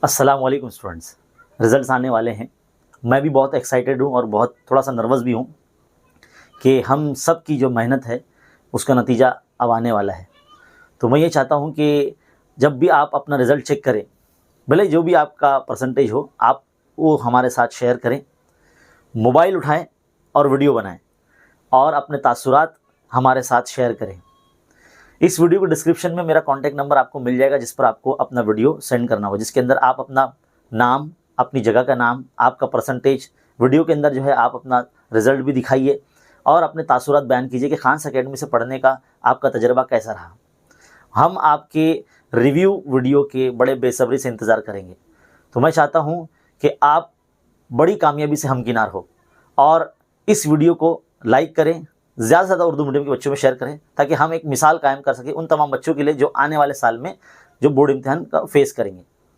अस्सलाम वालेकुम students. Results आने वाले हैं। मैं भी बहुत एक्साइटेड हूँ और बहुत थोड़ा सा नर्वस भी हूँ कि हम सब की जो मेहनत है उसका नतीजा अब आने वाला है। तो मैं ये चाहता हूँ कि जब भी आप अपना रिज़ल्ट चेक करें, भले जो भी आपका परसेंटेज हो, आप वो हमारे साथ शेयर करें, मोबाइल उठाएं और वीडियो बनाएं और अपने तासुरात हमारे साथ शेयर करें। इस वीडियो के डिस्क्रिप्शन में मेरा कॉन्टैक्ट नंबर आपको मिल जाएगा, जिस पर आपको अपना वीडियो सेंड करना हो, जिसके अंदर आप अपना नाम, अपनी जगह का नाम, आपका परसेंटेज, वीडियो के अंदर जो है आप अपना रिज़ल्ट भी दिखाइए और अपने तासुरात बयान कीजिए कि खान्स एकेडमी से पढ़ने का आपका तजर्बा कैसा रहा। हम आपके रिव्यू वीडियो के बड़े बेसब्री से इंतज़ार करेंगे। तो मैं चाहता हूँ कि आप बड़ी कामयाबी से हमकिनार हो और इस वीडियो को लाइक करें, ज़्यादा से ज़्यादा उर्दू मीडियम के बच्चों में शेयर करें, ताकि हम एक मिसाल कायम कर सकें उन तमाम बच्चों के लिए जो आने वाले साल में जो बोर्ड इम्तिहान का फेस करेंगे।